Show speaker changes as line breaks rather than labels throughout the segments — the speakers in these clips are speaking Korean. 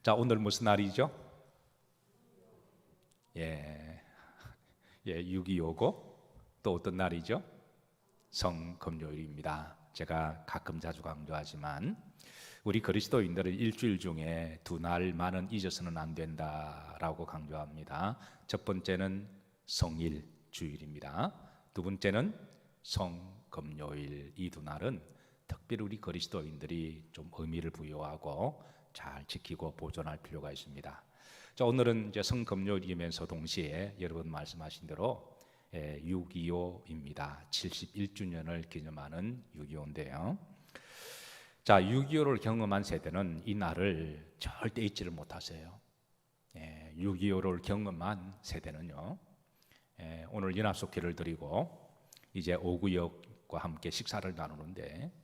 자, 오늘 무슨 날이죠? 예, 6.25고 또 어떤 날이죠? 성금요일입니다. 제가 가끔 자주 강조하지만 우리 그리스도인들은 일주일 중에 두 날만은 잊어서는 안 된다라고 강조합니다. 첫 번째는 성일 주일입니다. 두 번째는 성금요일. 이 두 날은 특별히 우리 그리스도인들이 좀 의미를 부여하고 잘 지키고 보존할 필요가 있습니다. 자, 오늘은 이제 성금요일이면서 동시에 여러분 말씀하신 대로 6.25입니다. 71주년을 기념하는 6.25인데요. 자, 6.25를 경험한 세대는 이 날을 절대 잊지를 못하세요. 6.25를 경험한 세대는요, 오늘 연합속회를 드리고 이제 오구역과 함께 식사를 나누는데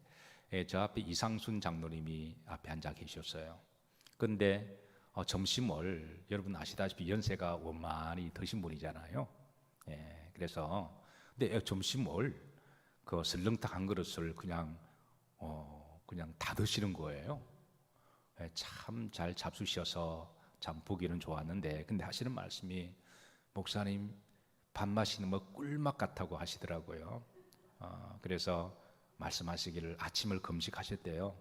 저 앞에 이상순 장로님이 앞에 앉아 계셨어요. 그런데 점심을 여러분 아시다시피 연세가 원만히 드신 분이잖아요. 그래서 근데 점심을 그 설렁탕 한 그릇을 그냥 다 드시는 거예요. 참 잘 잡수셔서 참 보기는 좋았는데, 근데 하시는 말씀이 목사님 밥맛이 뭐 꿀맛 같다고 하시더라고요. 그래서 말씀하시기를 아침을 금식하셨대요.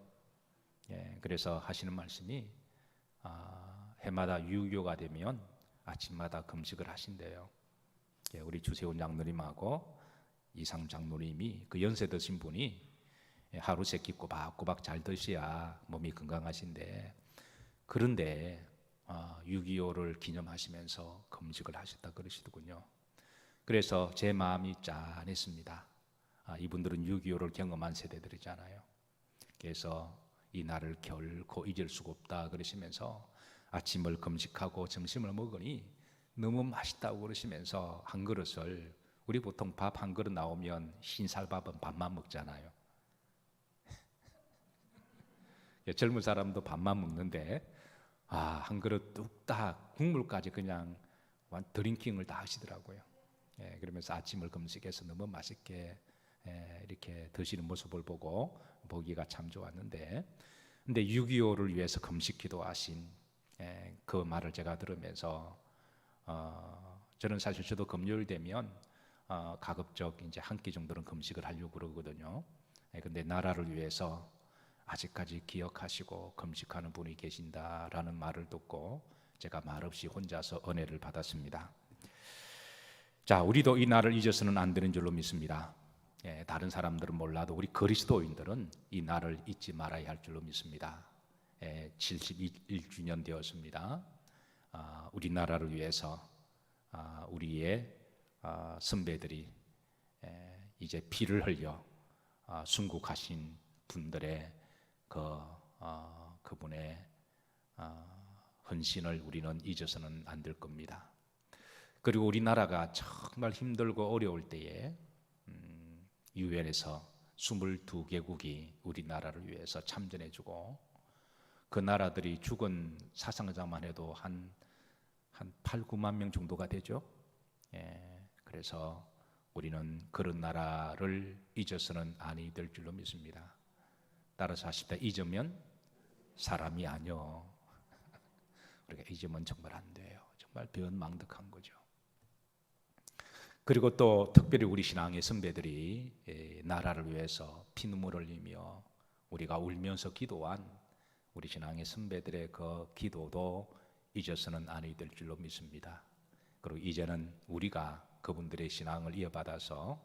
그래서 하시는 말씀이 해마다 6.25가 되면 아침마다 금식을 하신대요. 우리 주세훈 장로님하고 이상 장로님이 그 연세 드신 분이 하루 세 끼 꼬박꼬박 잘 드셔야 몸이 건강하신데, 그런데 6.25를 기념하시면서 금식을 하셨다 그러시더군요. 그래서 제 마음이 짠했습니다. 이분들은 6.25를 경험한 세대들이잖아요. 그래서 이 날을 결코 잊을 수가 없다 그러시면서 아침을 금식하고 점심을 먹으니 너무 맛있다고 그러시면서 한 그릇을, 우리 보통 밥 한 그릇 나오면 흰쌀밥은 밥만 먹잖아요. 젊은 사람도 밥만 먹는데 한 그릇 뚝딱 국물까지 그냥 드링킹을 다 하시더라고요. 그러면서 아침을 금식해서 너무 맛있게 이렇게 드시는 모습을 보고 보기가 참 좋았는데, 근데 6.25를 위해서 금식 기도하신 그 말을 제가 들으면서 저는 사실 저도 금요일 되면 가급적 이제 한 끼 정도는 금식을 하려고 그러거든요. 근데 나라를 위해서 아직까지 기억하시고 금식하는 분이 계신다라는 말을 듣고 제가 말없이 혼자서 은혜를 받았습니다. 자, 우리도 이 날을 잊어서는 안 되는 줄로 믿습니다. 다른 사람들은 몰라도 우리 그리스도인들은 이 날을 잊지 말아야 할 줄로 믿습니다. 71주년 되었습니다. 우리나라를 위해서 우리의 선배들이 이제 피를 흘려 순국하신 분들의 그분의 헌신을 우리는 잊어서는 안 될 겁니다. 그리고 우리나라가 정말 힘들고 어려울 때에 유엔에서 22개국이 우리나라를 위해서 참전해주고, 그 나라들이 죽은 사상자만 해도 한 8, 9만 명 정도가 되죠. 그래서 우리는 그런 나라를 잊어서는 아니 될 줄로 믿습니다. 따라서 하십시다. 잊으면 사람이 아니요. 우리가 잊으면 정말 안 돼요. 정말 변망덕한 거죠. 그리고 또 특별히 우리 신앙의 선배들이 나라를 위해서 피눈물을 흘리며 우리가 울면서 기도한 우리 신앙의 선배들의 그 기도도 잊어서는 아니 될 줄로 믿습니다. 그리고 이제는 우리가 그분들의 신앙을 이어받아서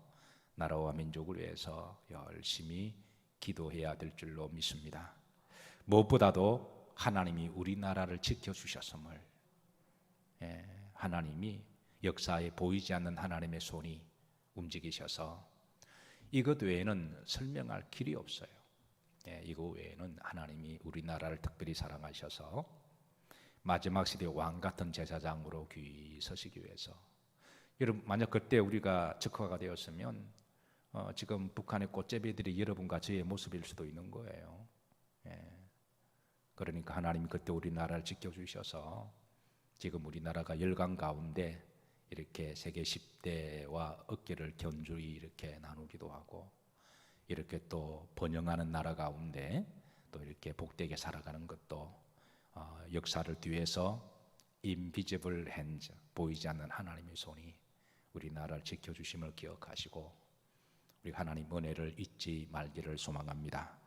나라와 민족을 위해서 열심히 기도해야 될 줄로 믿습니다. 무엇보다도 하나님이 우리나라를 지켜주셨음을, 하나님이 역사에 보이지 않는 하나님의 손이 움직이셔서 이것 외에는 설명할 길이 없어요. 이것 외에는 하나님이 우리나라를 특별히 사랑하셔서 마지막 시대 왕 같은 제사장으로 귀히 서시기 위해서, 여러분 만약 그때 우리가 적화가 되었으면 지금 북한의 꽃제비들이 여러분과 저의 모습일 수도 있는 거예요. 그러니까 하나님이 그때 우리나라를 지켜주셔서 지금 우리나라가 열강 가운데 이렇게 세계 10대와 어깨를 견주히 이렇게 나누기도 하고, 이렇게 또 번영하는 나라 가운데 또 이렇게 복되게 살아가는 것도 역사를 뒤에서 invisible hands, 보이지 않는 하나님의 손이 우리나라를 지켜주심을 기억하시고 우리 하나님 은혜를 잊지 말기를 소망합니다.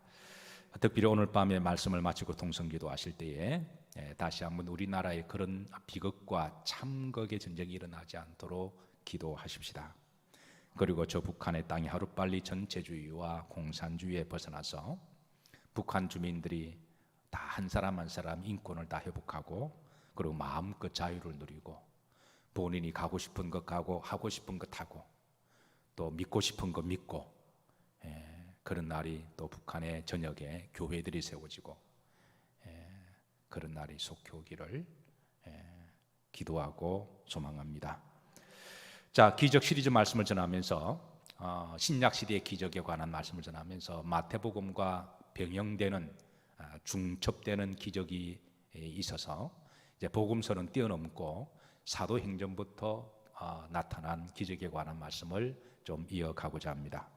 특별히 오늘 밤에 말씀을 마치고 통성기도 하실 때에 다시 한번 우리나라에 그런 비극과 참극의 전쟁이 일어나지 않도록 기도하십시다. 그리고 저 북한의 땅이 하루빨리 전체주의와 공산주의에 벗어나서 북한 주민들이 다 한 사람 한 사람 인권을 다 회복하고 그리고 마음껏 자유를 누리고 본인이 가고 싶은 것 가고 하고 싶은 것 하고 또 믿고 싶은 것 믿고 그런 날이 또 북한의 전역에 교회들이 세워지고 그런 날이 속히 오기를 기도하고 소망합니다. 자, 기적 시리즈 말씀을 전하면서 신약 시대의 기적에 관한 말씀을 전하면서 마태복음과 병영되는 중첩되는 기적이 있어서 이제 복음서는 뛰어넘고 사도행전부터 나타난 기적에 관한 말씀을 좀 이어가고자 합니다.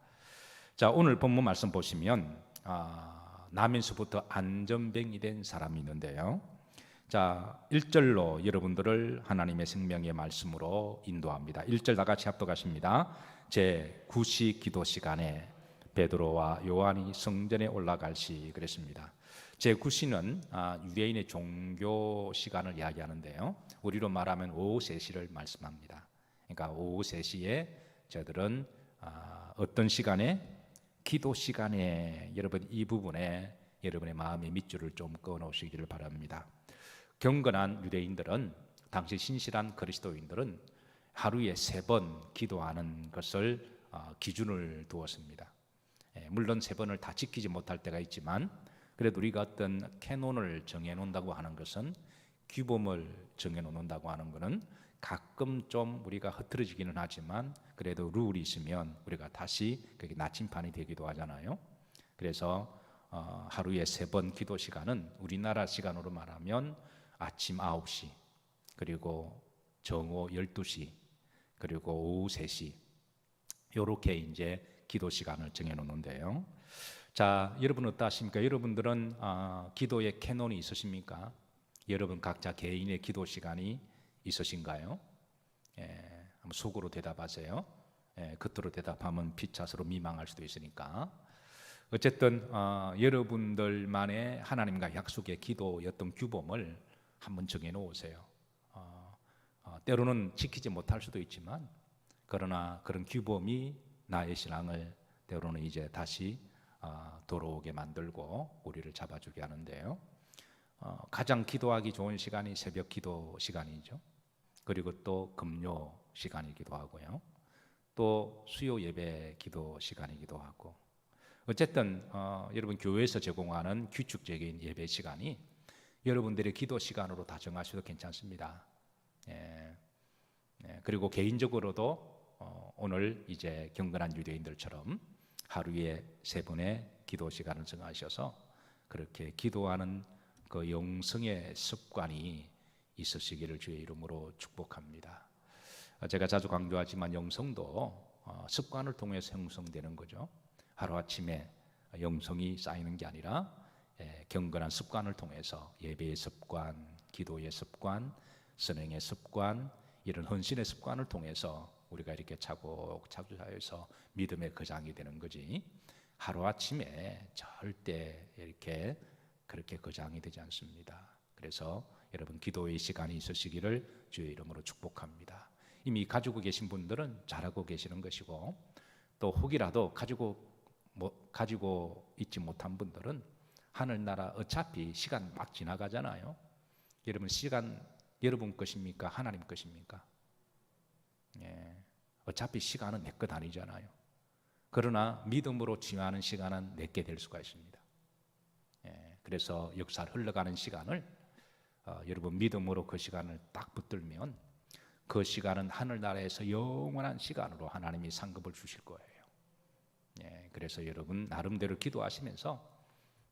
자, 오늘 본문 말씀 보시면 나면서부터 안전병이 된 사람이 있는데요. 자, 1절로 여러분들을 하나님의 생명의 말씀으로 인도합니다. 1절 다 같이 합독하십니다. 제 9시 기도 시간에 베드로와 요한이 성전에 올라갈 시 그랬습니다. 제 9시는 유대인의 종교 시간을 이야기하는데요. 우리로 말하면 오후 3시를 말씀합니다. 그러니까 오후 3시에 저들은 어떤 시간에? 기도 시간에 여러분 이 부분에 여러분의 마음의 밑줄을 좀 꺼놓으시기를 바랍니다. 경건한 유대인들은 당시 신실한 그리스도인들은 하루에 3번 기도하는 것을 기준을 두었습니다. 물론 3번을 다 지키지 못할 때가 있지만 그래도 우리가 어떤 캐논을 정해놓는다고 하는 것은 규범을 정해놓는다고 하는 것은 가끔 좀 우리가 흐트러지기는 하지만 그래도 룰이 있으면 우리가 다시 그게 나침판이 되기도 하잖아요. 그래서 하루에 3번 기도 시간은 우리나라 시간으로 말하면 아침 9시 그리고 정오 12시 그리고 오후 3시 이렇게 이제 기도 시간을 정해놓는데요. 자, 여러분 어떠십니까? 여러분들은 기도의 캐논이 있으십니까? 여러분 각자 개인의 기도 시간이 있으신가요? 한번 속으로 대답하세요. 겉으로 대답하면 피차스로 미망할 수도 있으니까. 어쨌든 여러분들만의 하나님과 약속의 기도의 어떤 규범을 한번 정해 놓으세요. 때로는 지키지 못할 수도 있지만 그러나 그런 규범이 나의 신앙을 때로는 이제 다시 돌아오게 만들고 우리를 잡아주게 하는데요. 가장 기도하기 좋은 시간이 새벽 기도 시간이죠. 그리고 또 금요 시간이기도 하고요. 또 수요 예배 기도 시간이기도 하고 어쨌든 여러분 교회에서 제공하는 규칙적인 예배 시간이 여러분들의 기도 시간으로 다 정하셔도 괜찮습니다. 그리고 개인적으로도 오늘 이제 경건한 유대인들처럼 하루에 3번의 기도 시간을 정하셔서 그렇게 기도하는 그 영성의 습관이 있으시기를 주의 이름으로 축복합니다. 제가 자주 강조하지만 영성도 습관을 통해서 형성되는 거죠. 하루아침에 영성이 쌓이는 게 아니라 경건한 습관을 통해서 예배의 습관, 기도의 습관, 선행의 습관, 이런 헌신의 습관을 통해서 우리가 이렇게 차곡차곡해서 믿음의 거장이 되는 거지 하루아침에 절대 이렇게 그렇게 거장이 되지 않습니다. 그래서 여러분 기도의 시간이 있으시기를 주의 이름으로 축복합니다. 이미 가지고 계신 분들은 잘하고 계시는 것이고 또 혹이라도 가지고 있지 못한 분들은 하늘나라 어차피 시간 막 지나가잖아요. 여러분 시간 여러분 것입니까? 하나님 것입니까? 어차피 시간은 내 것 아니잖아요. 그러나 믿음으로 지나는 시간은 내게 될 수가 있습니다. 그래서 역사를 흘러가는 시간을 여러분 믿음으로 그 시간을 딱 붙들면 그 시간은 하늘나라에서 영원한 시간으로 하나님이 상급을 주실 거예요. 그래서 여러분 나름대로 기도하시면서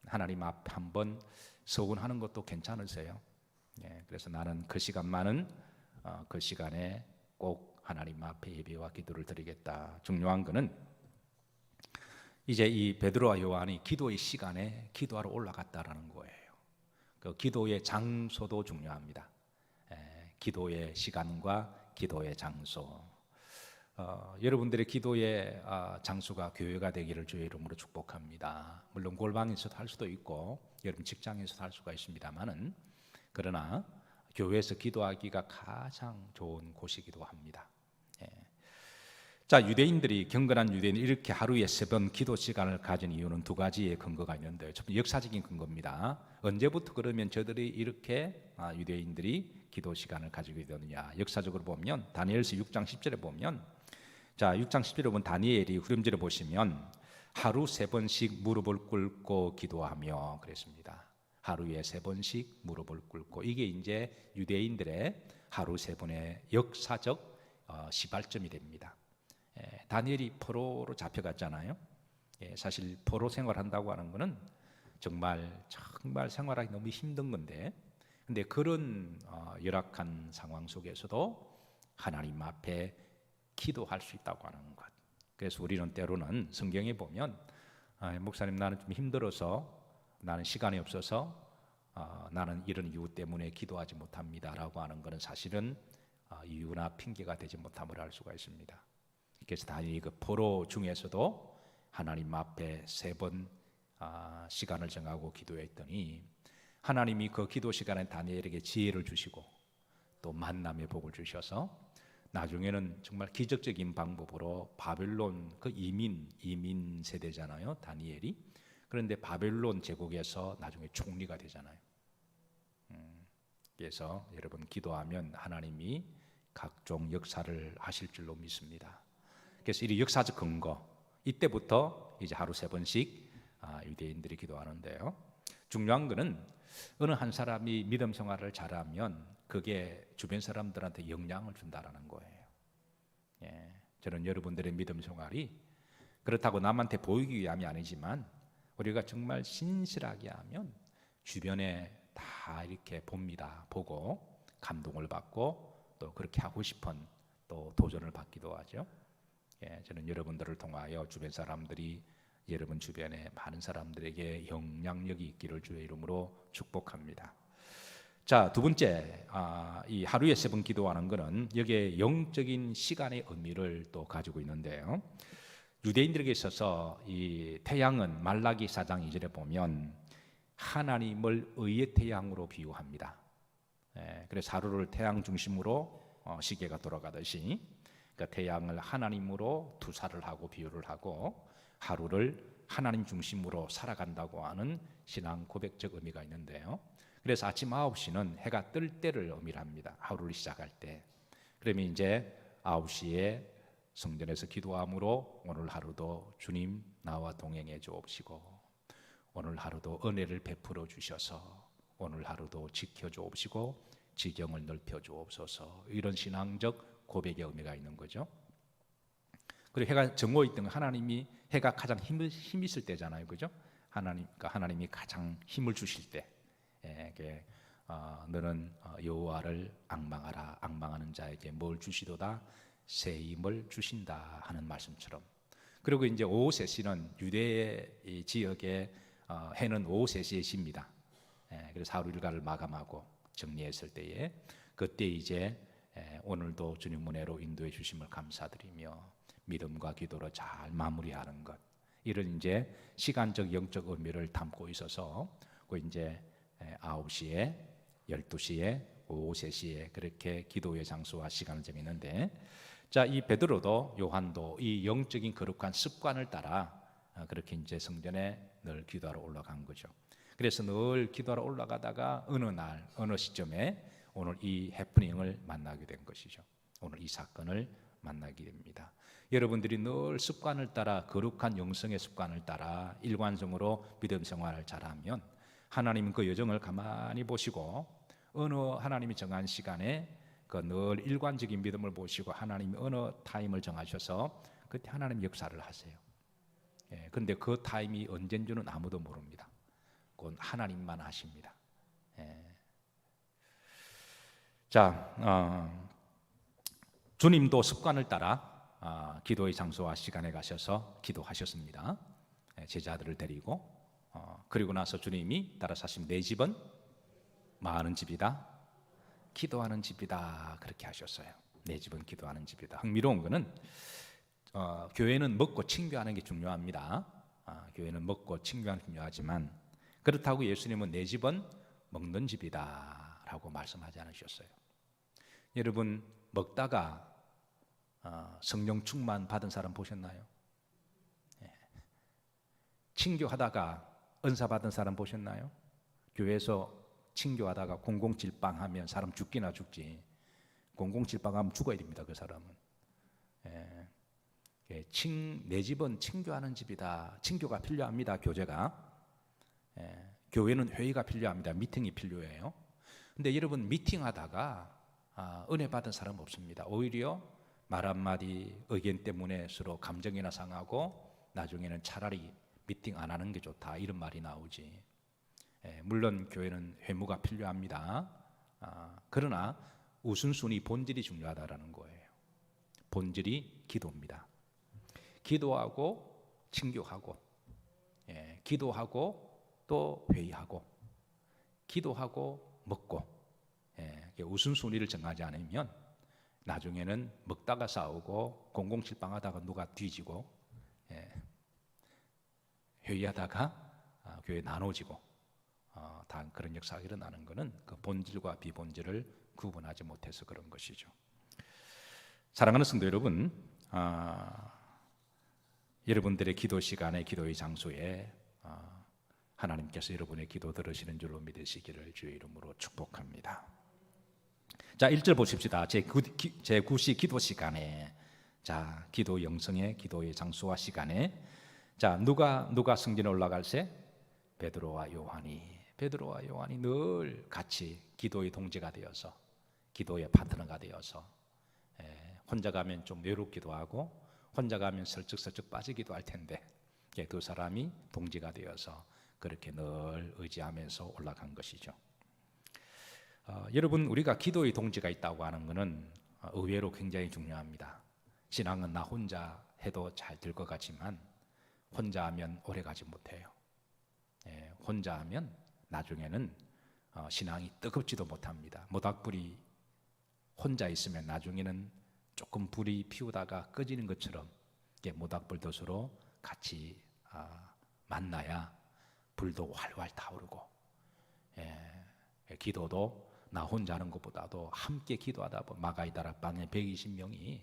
하나님 앞에 한번 서운하는 것도 괜찮으세요. 그래서 나는 그 시간만은 그 시간에 꼭 하나님 앞에 예배와 기도를 드리겠다. 중요한 것은 이제 이 베드로와 요한이 기도의 시간에 기도하러 올라갔다라는 거예요. 그 기도의 장소도 중요합니다. 기도의 시간과 기도의 장소. 여러분들의 기도의 장소가 교회가 되기를 주의 이름으로 축복합니다. 물론 골방에서도 할 수도 있고 여러분 직장에서도 할 수가 있습니다만은, 그러나 교회에서 기도하기가 가장 좋은 곳이기도 합니다. 자, 유대인들이, 경건한 유대인이 이렇게 하루에 3번 기도 시간을 가진 이유는 2가지의 근거가 있는데, 첫 번째 역사적인 근거입니다. 언제부터 그러면 저들이 이렇게 유대인들이 기도 시간을 가지게 되느냐? 역사적으로 보면 다니엘서 6장 10절에 보면, 자 6장 10절에 보면 다니엘이 후렴절에 보시면 하루 3번씩 무릎을 꿇고 기도하며 그랬습니다. 하루에 3번씩 무릎을 꿇고, 이게 이제 유대인들의 하루 3번의 역사적 시발점이 됩니다. 다니엘이 포로로 잡혀갔잖아요. 사실 포로 생활한다고 하는 것은 정말 생활하기 너무 힘든 건데, 근데 그런 열악한 상황 속에서도 하나님 앞에 기도할 수 있다고 하는 것. 그래서 우리는 때로는 성경에 보면 목사님 나는 좀 힘들어서, 나는 시간이 없어서, 나는 이런 이유 때문에 기도하지 못합니다 라고 하는 것은 사실은 이유나 핑계가 되지 못함을 알 수가 있습니다. 그래서 다니엘이 그 포로 중에서도 하나님 앞에 3번 시간을 정하고 기도했더니 하나님이 그 기도 시간에 다니엘에게 지혜를 주시고 또 만남의 복을 주셔서 나중에는 정말 기적적인 방법으로 바벨론, 그 이민 세대잖아요, 다니엘이. 그런데 바벨론 제국에서 나중에 총리가 되잖아요. 그래서 여러분 기도하면 하나님이 각종 역사를 하실 줄로 믿습니다. 그래서 이 역사적 근거, 이때부터 이제 하루 3번씩 유대인들이 기도하는데요. 중요한 것은 어느 한 사람이 믿음 생활을 잘하면 그게 주변 사람들한테 영향을 준다라는 거예요. 저는 여러분들의 믿음 생활이 그렇다고 남한테 보이기 위함이 아니지만 우리가 정말 신실하게 하면 주변에 다 이렇게 봅니다. 보고 감동을 받고 또 그렇게 하고 싶은 또 도전을 받기도 하죠. 저는 여러분들을 통하여 주변 사람들이 여러분 주변에 많은 사람들에게 영향력이 있기를 주의 이름으로 축복합니다. 자, 2번째, 이 하루에 3번 기도하는 것은 여기에 영적인 시간의 의미를 또 가지고 있는데요. 유대인들에게 있어서 이 태양은 말라기 4장 2절에 보면 하나님을 의의 태양으로 비유합니다. 그래서 하루를 태양 중심으로 시계가 돌아가듯이, 그러니까 태양을 하나님으로 투사를 하고 비유를 하고 하루를 하나님 중심으로 살아간다고 하는 신앙 고백적 의미가 있는데요. 그래서 아침 9시는 해가 뜰 때를 의미를 합니다. 하루를 시작할 때. 그러면 이제 9시에 성전에서 기도함으로 오늘 하루도 주님 나와 동행해 주옵시고, 오늘 하루도 은혜를 베풀어 주셔서 오늘 하루도 지켜 주옵시고 지경을 넓혀 주옵소서, 이런 신앙적 고백의 의미가 있는 거죠. 그리고 해가 정오 있던 하나님이, 해가 가장 힘 있을 때잖아요, 그죠? 하나님이 가장 힘을 주실 때, 너는 여호와를 앙망하라, 앙망하는 자에게 뭘 주시도다, 새 힘을 주신다 하는 말씀처럼. 그리고 이제 오후 3시는 유대의 지역에 해는 오후 3시에 집니다. 그래서 하루 일과를 마감하고 정리했을 때에, 그때 이제 오늘도 주님 은혜로 인도해 주심을 감사드리며 믿음과 기도로 잘 마무리하는 것, 이런 이제 시간적 영적 의미를 담고 있어서 그 이제 9시에 12시에 오후 3시에 그렇게 기도의 장소와 시간을 정했는데, 자, 이 베드로도 요한도 이 영적인 거룩한 습관을 따라 그렇게 이제 성전에 늘 기도하러 올라간 거죠. 그래서 늘 기도하러 올라가다가 어느 날 어느 시점에 오늘 이 해프닝을 만나게 된 것이죠. 오늘 이 사건을 만나게 됩니다. 여러분들이 늘 습관을 따라, 거룩한 영성의 습관을 따라 일관성으로 믿음 생활을 잘하면 하나님은 그 여정을 가만히 보시고 어느 하나님이 정한 시간에 그 늘 일관적인 믿음을 보시고 하나님이 어느 타임을 정하셔서 그때 하나님 역사를 하세요. 근데 그 타임이 언제인 줄은 아무도 모릅니다. 그건 하나님만 하십니다. 자, 주님도 습관을 따라 기도의 장소와 시간에 가셔서 기도하셨습니다. 제자들을 데리고. 그리고 나서 주님이 따라서 하신 내 집은 많은 집이다, 기도하는 집이다 그렇게 하셨어요. 내 집은 기도하는 집이다. 흥미로운 거는 교회는 먹고 친교하는 게 중요합니다. 교회는 먹고 친교하는 게 중요하지만 그렇다고 예수님은 내 집은 먹는 집이다 라고 말씀하지 않으셨어요. 여러분 먹다가 성령 충만 받은 사람 보셨나요? 친교하다가 은사 받은 사람 보셨나요? 교회에서 친교하다가 공공질방하면 사람 죽기나 죽지, 공공질방하면 죽어야 됩니다. 그 사람은. 내 집은 친교하는 집이다. 친교가 필요합니다. 교제가. 교회는 회의가 필요합니다. 미팅이 필요해요. 근데 여러분 미팅하다가 은혜 받은 사람 없습니다. 오히려 말 한마디 의견 때문에 서로 감정이나 상하고 나중에는 차라리 미팅 안 하는 게 좋다 이런 말이 나오지. 물론 교회는 회무가 필요합니다. 그러나 우선순위 본질이 중요하다라는 거예요. 본질이 기도입니다. 기도하고 친교하고, 기도하고 또 회의하고, 기도하고 먹고, 우선순위를 정하지 않으면 나중에는 먹다가 싸우고 공공칠방하다가 누가 뒤지고, 회의하다가 교회 나눠지고, 다 그런 역사가 일어나는 것은 그 본질과 비본질을 구분하지 못해서 그런 것이죠. 사랑하는 성도 여러분, 여러분들의 기도 시간에, 기도의 장소에 하나님께서 여러분의 기도 들으시는 줄로 믿으시기를 주의 이름으로 축복합니다. 자, 1절 보십시다. 제9시 기도 시간에, 자, 기도 영성의 기도의 장소와 시간에, 자, 누가 성전에 올라갈세? 베드로와 요한이 늘 같이 기도의 동지가 되어서, 기도의 파트너가 되어서, 혼자 가면 좀 외롭기도 하고 혼자 가면 슬쩍슬쩍 빠지기도 할 텐데 두 사람이 동지가 되어서 그렇게 늘 의지하면서 올라간 것이죠. 여러분, 우리가 기도의 동지가 있다고 하는 것은 의외로 굉장히 중요합니다. 신앙은 나 혼자 해도 잘 될 것 같지만 혼자 하면 오래 가지 못해요. 혼자 하면 나중에는 신앙이 뜨겁지도 못합니다. 모닥불이 혼자 있으면 나중에는 조금 불이 피우다가 꺼지는 것처럼 모닥불도 서로 같이 만나야 불도 활활 타오르고, 기도도 나 혼자 하는 것보다도 함께 기도하다 보면, 마가이다락방에 120명이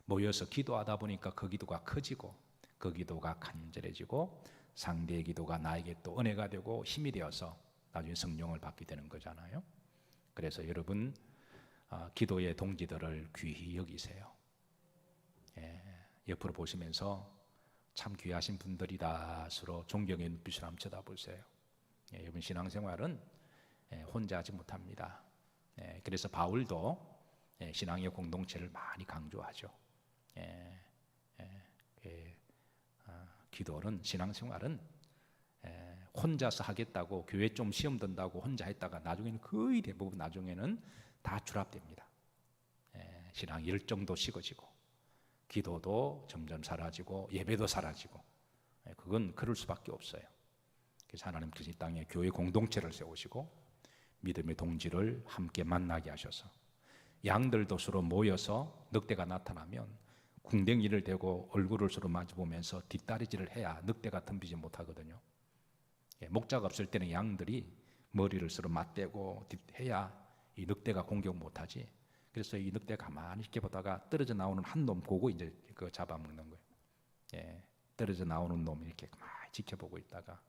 모여서 기도하다 보니까 그 기도가 커지고 그 기도가 간절해지고 상대의 기도가 나에게 또 은혜가 되고 힘이 되어서 나중에 성령을 받게 되는 거잖아요. 그래서 여러분 기도의 동지들을 귀히 여기세요. 옆으로 보시면서 참 귀하신 분들이다 서로 존경의 눈빛으로 한번 쳐다보세요. 여러분 신앙생활은 혼자 하지 못합니다. 그래서 바울도 신앙의 공동체를 많이 강조하죠. 기도는, 신앙생활은 혼자서 하겠다고, 교회 좀 시험 든다고 혼자 했다가 나중에는 거의 대부분 나중에는 다 추락됩니다. 신앙 열정도 식어지고 기도도 점점 사라지고 예배도 사라지고, 그건 그럴 수밖에 없어요. 그래서 하나님께서 이 땅에 교회 공동체를 세우시고 믿음의 동지를 함께 만나게 하셔서 양들도 서로 모여서 늑대가 나타나면 궁뎅이를 대고 얼굴을 서로 마주보면서 뒷다리질을 해야 늑대가 덤비지 못하거든요. 목자가 없을 때는 양들이 머리를 서로 맞대고 해야 이 늑대가 공격 못하지. 그래서 이 늑대 가만히 이렇게 보다가 떨어져 나오는 한 놈 보고 이제 그거 잡아먹는 거예요. 떨어져 나오는 놈 이렇게 가만히 지켜보고 있다가.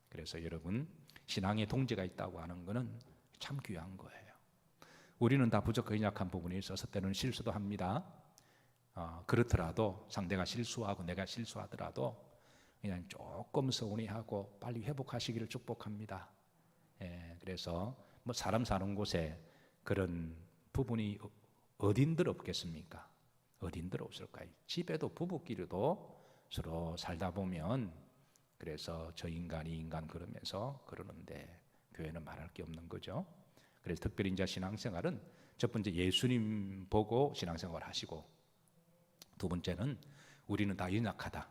그래서 여러분 신앙의 동지가 있다고 하는 것은 참 귀한 거예요. 우리는 다 부족하고 연약한 부분이 있어서 때로는 실수도 합니다. 그렇더라도 상대가 실수하고 내가 실수하더라도 그냥 조금 서운해하고 빨리 회복하시기를 축복합니다. 그래서 뭐 사람 사는 곳에 그런 부분이 어딘들 없겠습니까? 어딘들 없을까요? 집에도 부부끼리도 서로 살다 보면, 그래서 저 인간 이 인간 그러면서 그러는데 교회는 말할 게 없는 거죠. 그래서 특별히 이제 신앙생활은 첫 번째 예수님 보고 신앙생활 하시고, 두 번째는 우리는 다 연약하다,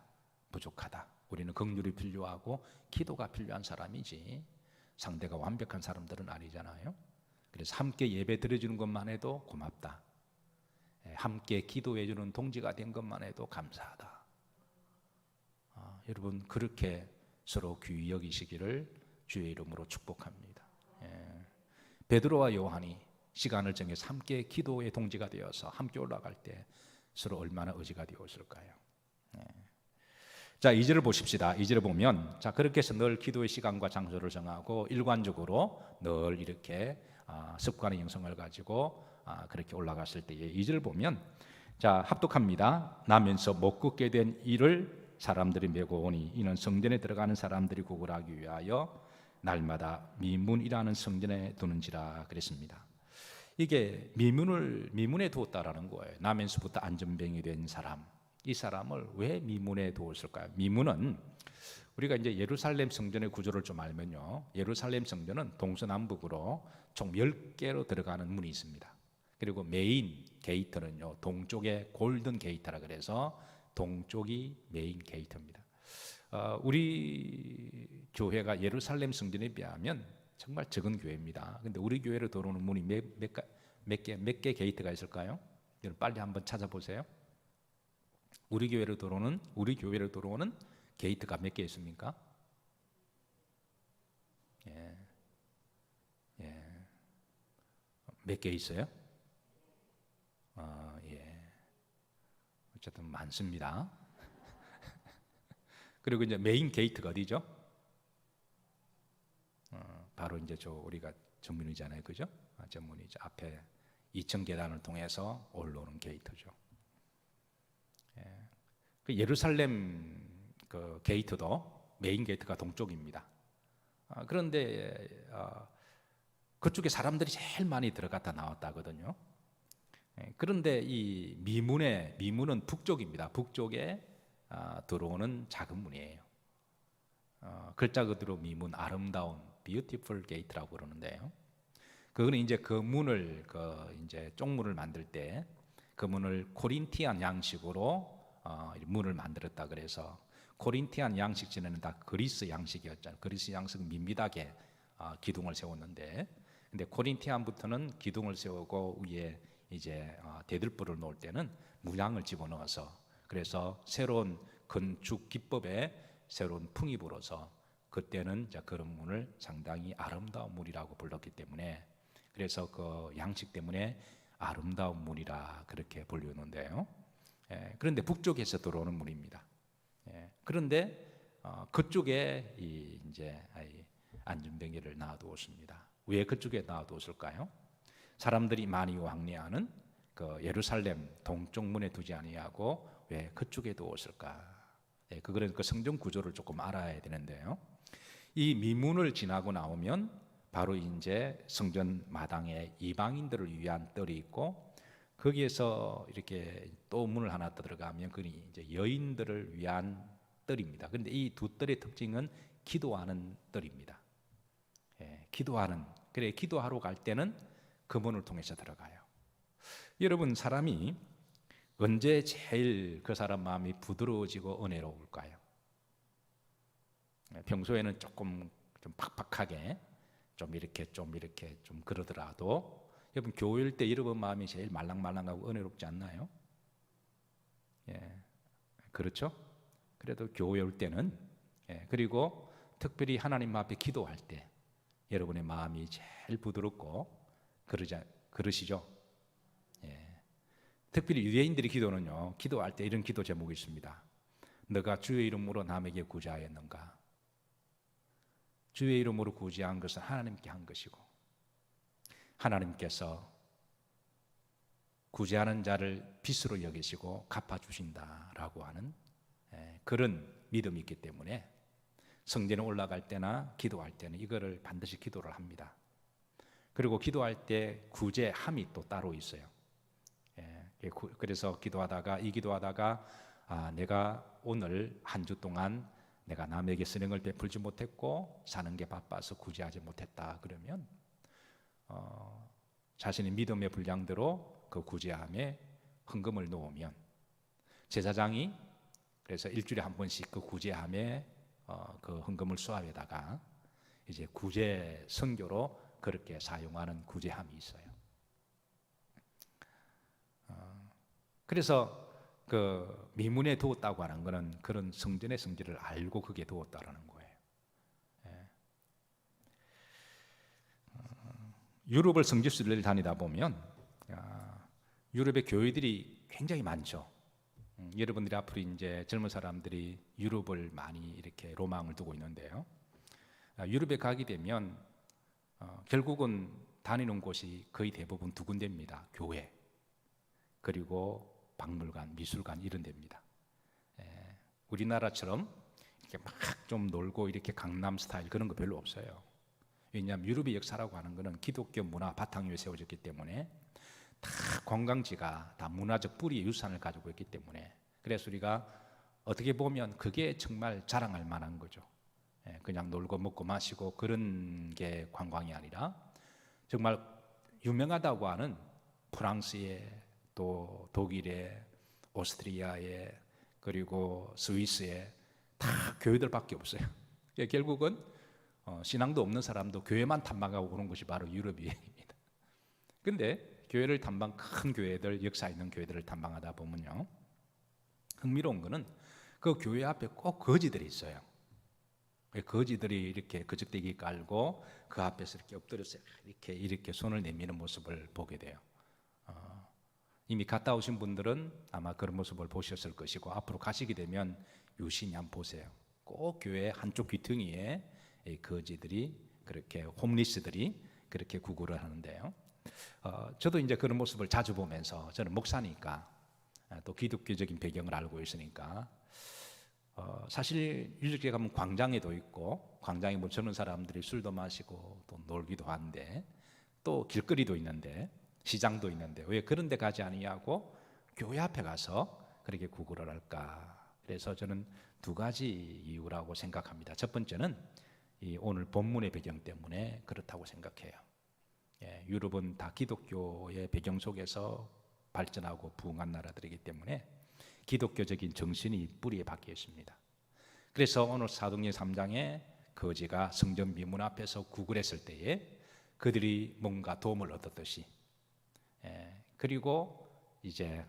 부족하다, 우리는 긍휼이 필요하고 기도가 필요한 사람이지 상대가 완벽한 사람들은 아니잖아요. 그래서 함께 예배 드려주는 것만 해도 고맙다. 함께 기도해 주는 동지가 된 것만 해도 감사하다. 여러분 그렇게 서로 귀히 여기시기를 주의 이름으로 축복합니다. 베드로와 요한이 시간을 정해서 함께 기도의 동지가 되어서 함께 올라갈 때 서로 얼마나 의지가 되었을까요? 자, 2절을 보십시다. 2절을 보면 자, 그렇게 해서 늘 기도의 시간과 장소를 정하고 일관적으로 늘 이렇게 습관의 형성을 가지고 그렇게 올라갔을 때에 2절을 보면 자, 합독합니다. 나면서 못 걷게 된 이를 사람들이 메고 오니 이는 성전에 들어가는 사람들이 구걸하기 위하여 날마다 미문이라는 성전에 두는지라 그랬습니다. 이게 미문에 두었다라는 거예요. 나면서부터 안전병이 된 사람, 이 사람을 왜 미문에 두었을까요? 미문은 우리가 이제 예루살렘 성전의 구조를 좀 알면요, 예루살렘 성전은 동서남북으로 총 10개로 들어가는 문이 있습니다. 그리고 메인 게이트는요, 동쪽에 골든 게이트라 그래서 동쪽이 메인 게이트입니다. 우리 교회가 예루살렘 성전에 비하면 정말 적은 교회입니다. 근데 우리 교회로 들어오는 문이 몇 개 게이트가 있을까요? 여러분 빨리 한번 찾아보세요. 우리 교회로 들어오는 게이트가 몇 개 있습니까? 몇 개 있어요? 어쨌든 많습니다. 그리고 이제 메인 게이트가 어디죠? 바로 이제 우리가 전문이잖아요, 그죠? 전문이죠. 앞에 2층 계단을 통해서 올라오는 게이트죠. 그 예루살렘 그 게이트도 메인 게이트가 동쪽입니다. 그런데 그쪽에 사람들이 제일 많이 들어갔다 나왔다거든요. 그런데 이 미문은 북쪽입니다. 북쪽에 들어오는 작은 문이에요. 글자 그대로 미문, 아름다운 beautiful gate라고 그러는데요. 그거는 이제 그 문을 이제 쪽문을 만들 때 그 문을 코린티안 양식으로 문을 만들었다 그래서 코린티안 양식 전에는 다 그리스 양식이었잖아요. 그리스 양식은 밋밋하게 기둥을 세웠는데, 근데 코린티안부터는 기둥을 세우고 위에 이제 대들보를 놓을 때는 문양을 집어넣어서, 그래서 새로운 건축 기법에 새로운 풍이 불어서 그때는 그런 문을 상당히 아름다운 문이라고 불렀기 때문에, 그래서 그 양식 때문에 아름다운 문이라 그렇게 불리는데요. 그런데 북쪽에서 들어오는 문입니다. 그런데 그쪽에 이제 안전병기를 놔두었습니다. 왜 그쪽에 놔두었을까요? 사람들이 많이 왕래하는 그 예루살렘 동쪽 문에 두지 아니하고 왜 그쪽에 두었을까? 그거는 그 성전 구조를 조금 알아야 되는데요. 이 미문을 지나고 나오면 바로 이제 성전 마당에 이방인들을 위한 뜰이 있고, 거기에서 이렇게 또 문을 하나 더 들어가면 그게 이제 여인들을 위한 뜰입니다. 그런데 이 두 뜰의 특징은 기도하는 뜰입니다. 기도하러 갈 때는 그 문을 통해서 들어가요. 여러분, 사람이 언제 제일 그 사람 마음이 부드러워지고 은혜로울까요? 평소에는 조금 좀 팍팍하게 좀 이렇게 좀 그러더라도, 여러분 교회일 때 여러분 마음이 제일 말랑말랑하고 은혜롭지 않나요? 그렇죠? 그래도 교회 올 때는, 그리고 특별히 하나님 앞에 기도할 때 여러분의 마음이 제일 부드럽고 그러시죠? 특별히 유대인들의 기도는요, 기도할 때 이런 기도 제목이 있습니다. 너가 주의 이름으로 남에게 구제하였는가? 주의 이름으로 구제한 것은 하나님께 한 것이고, 하나님께서 구제하는 자를 빛으로 여기시고 갚아주신다라고 하는 그런 믿음이 있기 때문에 성전에 올라갈 때나 기도할 때는 이거를 반드시 기도를 합니다. 그리고 기도할 때 구제함이 또 따로 있어요. 그래서 기도하다가 내가 오늘 한 주 동안 내가 남에게 선행을 베풀지 못했고 사는 게 바빠서 구제하지 못했다 그러면 자신의 믿음의 분량대로 그 구제함에 헌금을 놓으면 제사장이 그래서 일주일에 한 번씩 그 구제함에 그 헌금을 수합에다가 이제 구제 선교로 그렇게 사용하는 구제함이 있어요. 그래서 그 미문에 두었다고 하는 것은 그런 성전의 성질을 알고 그게 두었다라는 거예요. 유럽을 성지순례를 다니다 보면 유럽의 교회들이 굉장히 많죠. 여러분들이 앞으로 이제 젊은 사람들이 유럽을 많이 이렇게 로망을 두고 있는데요. 유럽에 가게 되면 결국은 다니는 곳이 거의 대부분 두 군데입니다. 교회 그리고 박물관, 미술관 이런 데입니다. 우리나라처럼 이렇게 막 좀 놀고 이렇게 강남 스타일 그런 거 별로 없어요. 왜냐하면 유럽의 역사라고 하는 것은 기독교 문화 바탕 위에 세워졌기 때문에 다 관광지가 다 문화적 뿌리의 유산을 가지고 있기 때문에 그래서 우리가 어떻게 보면 그게 정말 자랑할 만한 거죠. 그냥 놀고 먹고 마시고 그런 게 관광이 아니라 정말 유명하다고 하는 프랑스의 또 독일의 오스트리아의 그리고 스위스의 다 교회들밖에 없어요. 결국은 신앙도 없는 사람도 교회만 탐방하고 그런 것이 바로 유럽입니다. 근데 교회를 탐방 큰 교회들 역사 있는 교회들을 탐방하다 보면요 흥미로운 거는 그 교회 앞에 꼭 거지들이 있어요. 거지들이 이렇게 거적대기 깔고 그 앞에서 이렇게 엎드려서 이렇게 손을 내미는 모습을 보게 돼요. 이미 갔다 오신 분들은 아마 그런 모습을 보셨을 것이고 앞으로 가시게 되면 유심히 한번 보세요. 꼭 교회 한쪽 귀퉁이에 이 거지들이 그렇게 홈리스들이 그렇게 구걸을 하는데요. 저도 이제 그런 모습을 자주 보면서 저는 목사니까 또 기독교적인 배경을 알고 있으니까 사실 유적지에 가면 광장에도 있고 광장에 뭐 젊은 사람들이 술도 마시고 또 놀기도 하는데 또 길거리도 있는데 시장도 있는데 왜 그런 데 가지 아니하고 교회 앞에 가서 그렇게 구걸을 할까? 그래서 저는 두 가지 이유라고 생각합니다. 첫 번째는 이 오늘 본문의 배경 때문에 그렇다고 생각해요. 유럽은 다 기독교의 배경 속에서 발전하고 부흥한 나라들이기 때문에 기독교적인 정신이 뿌리에 박혀 있습니다. 그래서 오늘 사도행전 3장에 거지가 성전 미문 앞에서 구걸했을 때에 그들이 뭔가 도움을 얻었듯이 그리고 이제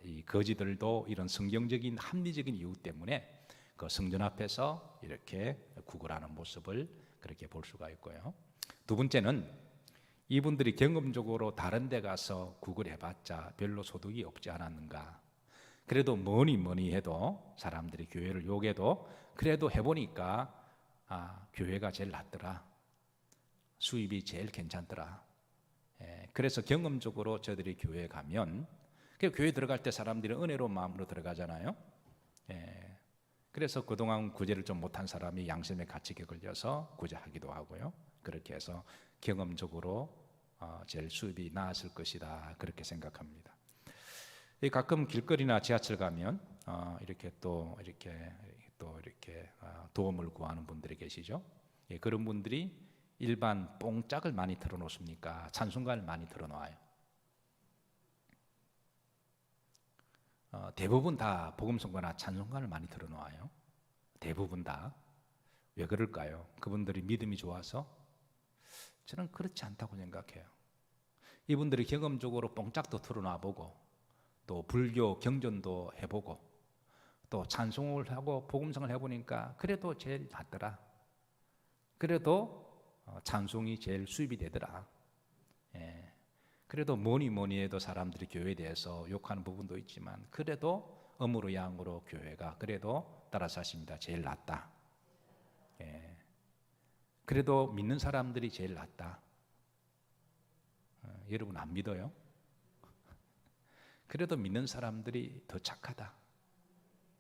이 거지들도 이런 성경적인 합리적인 이유 때문에 그 성전 앞에서 이렇게 구걸하는 모습을 그렇게 볼 수가 있고요. 두 번째는 이분들이 경험적으로 다른 데 가서 구걸해봤자 별로 소득이 없지 않았는가. 그래도 뭐니 해도 사람들이 교회를 욕해도 그래도 해보니까 교회가 제일 낫더라. 수입이 제일 괜찮더라. 그래서 경험적으로 저들이 교회에 가면 교회 들어갈 때 사람들이 은혜로운 마음으로 들어가잖아요. 그래서 그동안 구제를 좀 못한 사람이 양심에 갇히게 걸려서 구제하기도 하고요. 그렇게 해서 경험적으로 제일 수입이 나았을 것이다 그렇게 생각합니다. 가끔 길거리나 지하철 가면 이렇게 도움을 구하는 분들이 계시죠. 그런 분들이 일반 뽕짝을 많이 틀어놓습니까? 찬송가를 많이 틀어놓아요. 대부분 다 복음성가나 찬송가를 많이 틀어놓아요. 대부분 다. 왜 그럴까요? 그분들이 믿음이 좋아서? 저는 그렇지 않다고 생각해요. 이분들이 경험적으로 뽕짝도 틀어놔보고 또 불교 경전도 해보고 또 찬송을 하고 복음성을 해보니까 그래도 제일 낫더라. 그래도 찬송이 제일 수입이 되더라. 그래도 뭐니 해도 사람들이 교회에 대해서 욕하는 부분도 있지만 그래도 음으로 양으로 교회가 그래도 따라 사십니다. 제일 낫다. 그래도 믿는 사람들이 제일 낫다. 여러분 안 믿어요? 그래도 믿는 사람들이 더 착하다,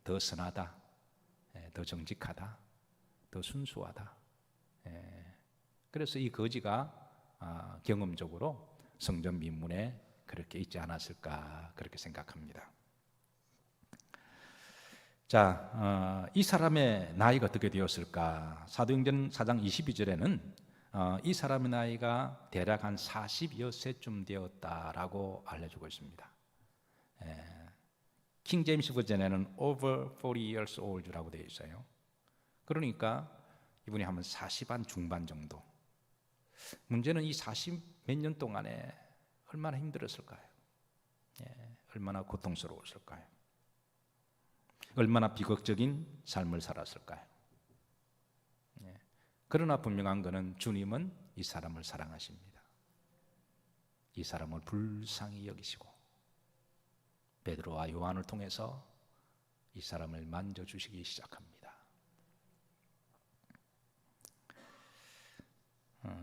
더 선하다, 더 정직하다, 더 순수하다. 그래서 이 거지가 경험적으로 성전 미문에 그렇게 있지 않았을까 그렇게 생각합니다. 자, 이 사람의 나이가 어떻게 되었을까? 사도행전 4장 22절에는 이 사람의 나이가 대략 한 40여 세쯤 되었다라고 알려주고 있습니다. 킹 제임스 버전에는 over 40 years old라고 되어 있어요. 그러니까 이분이 하면 40한 중반 정도. 문제는 이 40 몇 년 동안에 얼마나 힘들었을까요? 얼마나 고통스러웠을까요? 얼마나 비극적인 삶을 살았을까요? 그러나 분명한 것은 주님은 이 사람을 사랑하십니다. 이 사람을 불쌍히 여기시고 베드로와 요한을 통해서 이 사람을 만져주시기 시작합니다.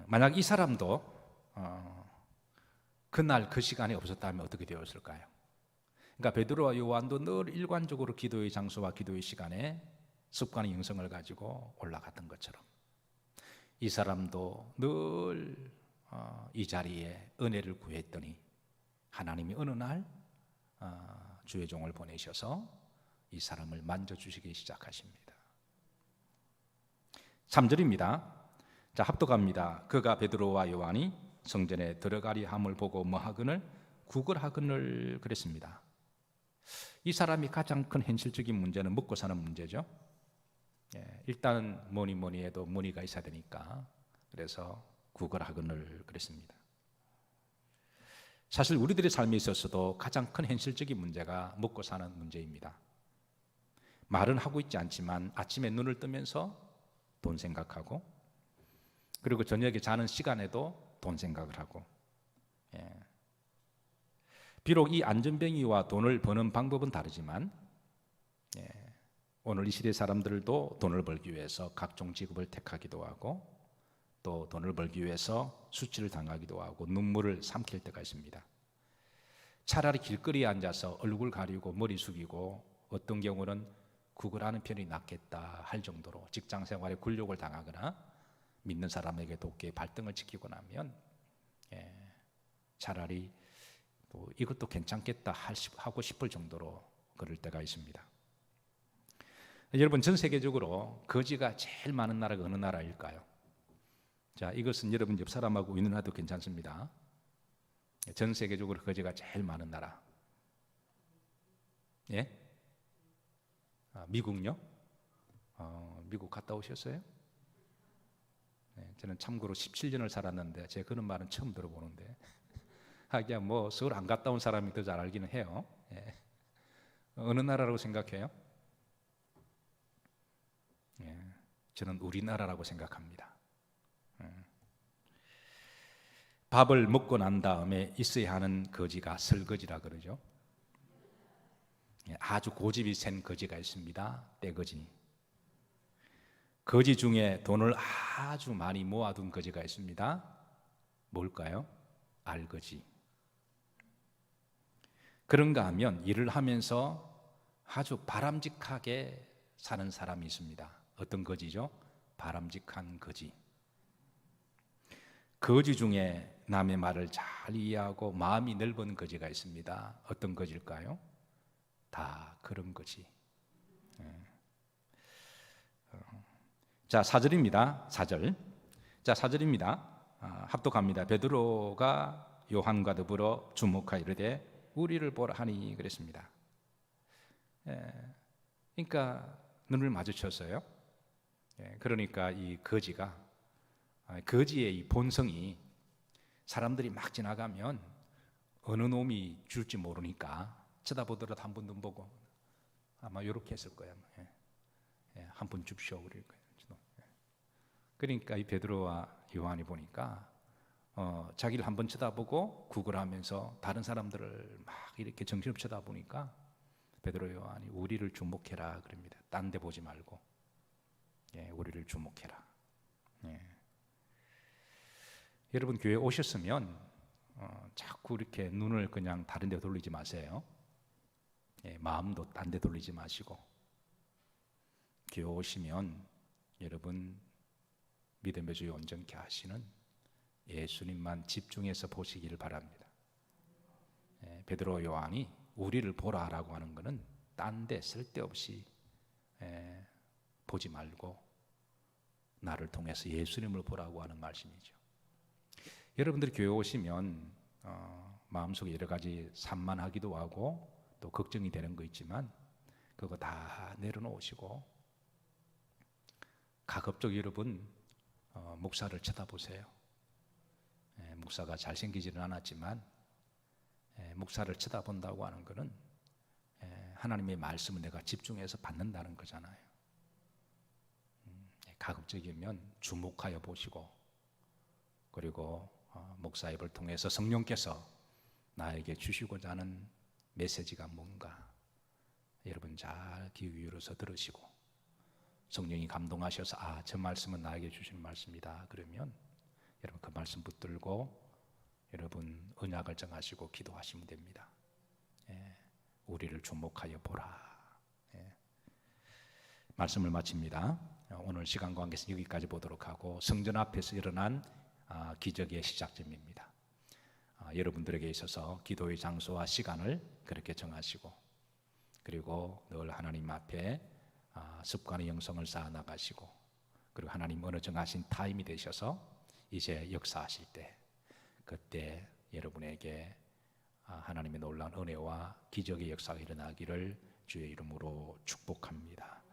만약 이 사람도 그날 그 시간에 없었다면 어떻게 되었을까요? 그러니까 베드로와 요한도 늘 일관적으로 기도의 장소와 기도의 시간에 습관의 영성을 가지고 올라갔던 것처럼 이 사람도 늘 이 자리에 은혜를 구했더니 하나님이 어느 날 주의 종을 보내셔서 이 사람을 만져주시기 시작하십니다. 3절입니다. 자, 합독합니다. 그가 베드로와 요한이 성전에 들어가리 함을 보고 뭐하거늘 구걸하거늘 그랬습니다. 이 사람이 가장 큰 현실적인 문제는 먹고 사는 문제죠. 일단 뭐니 해도 문의가 있어야 되니까 그래서 구걸하거늘 그랬습니다. 사실 우리들의 삶에 있어서도 가장 큰 현실적인 문제가 먹고 사는 문제입니다. 말은 하고 있지 않지만 아침에 눈을 뜨면서 돈 생각하고 그리고 저녁에 자는 시간에도 돈 생각을 하고 비록 이 안전뱅이와 돈을 버는 방법은 다르지만 오늘 이 시대 사람들도 돈을 벌기 위해서 각종 직업을 택하기도 하고 또 돈을 벌기 위해서 수치를 당하기도 하고 눈물을 삼킬 때가 있습니다. 차라리 길거리에 앉아서 얼굴 가리고 머리 숙이고 어떤 경우는 구걸하는 편이 낫겠다 할 정도로 직장 생활에 굴욕을 당하거나 믿는 사람에게 돕게 발등을 지키고 나면 차라리 뭐 이것도 괜찮겠다 하고 싶을 정도로 그럴 때가 있습니다. 여러분, 전 세계적으로 거지가 제일 많은 나라가 어느 나라일까요? 자, 이것은 여러분 옆 사람하고 의논해도 괜찮습니다. 전 세계적으로 거지가 제일 많은 나라. 미국요? 미국 갔다 오셨어요? 저는 참고로 17년을 살았는데 제가 그런 말은 처음 들어보는데 하기야 뭐 서울 안 갔다 온 사람이 더 잘 알기는 해요. 어느 나라라고 생각해요? 저는 우리나라라고 생각합니다. 밥을 먹고 난 다음에 있어야 하는 거지가 설거지라 그러죠. 아주 고집이 센 거지가 있습니다. 떼거지. 거지 중에 돈을 아주 많이 모아둔 거지가 있습니다. 뭘까요? 알거지. 그런가 하면 일을 하면서 아주 바람직하게 사는 사람이 있습니다. 어떤 거지죠? 바람직한 거지. 거지 중에 남의 말을 잘 이해하고 마음이 넓은 거지가 있습니다. 어떤 거지일까요? 다 그런 거지. 자, 4절입니다. 4절. 자, 4절입니다. 합독합니다. 베드로가 요한과 더불어 주목하여 이르되 우리를 보라 하니 그랬습니다. 그러니까 눈을 마주쳤어요. 그러니까 이 거지가 거지의 이 본성이 사람들이 막 지나가면 어느 놈이 줄지 모르니까 쳐다보더라도 한 번 눈 보고 아마 이렇게 했을 거예요. 한 번 줍쇼 그럴 거예요. 그러니까 이 베드로와 요한이 보니까 자기를 한 번 쳐다보고 구걸하면서 다른 사람들을 막 이렇게 정신없이 쳐다보니까 베드로 요한이 우리를 주목해라 그럽니다. 딴 데 보지 말고 우리를 주목해라. 여러분 교회 오셨으면 자꾸 이렇게 눈을 그냥 다른 데 돌리지 마세요. 마음도 딴 데 돌리지 마시고 교회 오시면 여러분 믿음의 주여 온전케 하시는 예수님만 집중해서 보시기를 바랍니다. 베드로 요한이 우리를 보라라고 하는 것은 딴 데 쓸데없이 보지 말고 나를 통해서 예수님을 보라고 하는 말씀이죠. 여러분들이 교회 오시면 마음속에 여러 가지 산만하기도 하고 또 걱정이 되는 거 있지만 그거 다 내려놓으시고 가급적 여러분 목사를 쳐다보세요. 목사가 잘생기지는 않았지만 목사를 쳐다본다고 하는 것은 하나님의 말씀을 내가 집중해서 받는다는 거잖아요. 가급적이면 주목하여 보시고, 그리고 목사 입을 통해서 성령께서 나에게 주시고자 하는 메시지가 뭔가 여러분 잘 귀 기울여서 들으시고, 성령이 감동하셔서 저 말씀은 나에게 주시는 말씀이다 그러면 여러분 그 말씀 붙들고 여러분 언약을 정하시고 기도하시면 됩니다. 우리를 주목하여 보라. 말씀을 마칩니다. 오늘 시간 관계에서 여기까지 보도록 하고, 성전 앞에서 일어난 기적의 시작점입니다. 여러분들에게 있어서 기도의 장소와 시간을 그렇게 정하시고, 그리고 늘 하나님 앞에 습관의 영성을 쌓아 나가시고, 그리고 하나님 어느 정하신 타임이 되셔서 이제 역사하실 때, 그때 여러분에게 하나님의 놀라운 은혜와 기적의 역사가 일어나기를 주의 이름으로 축복합니다.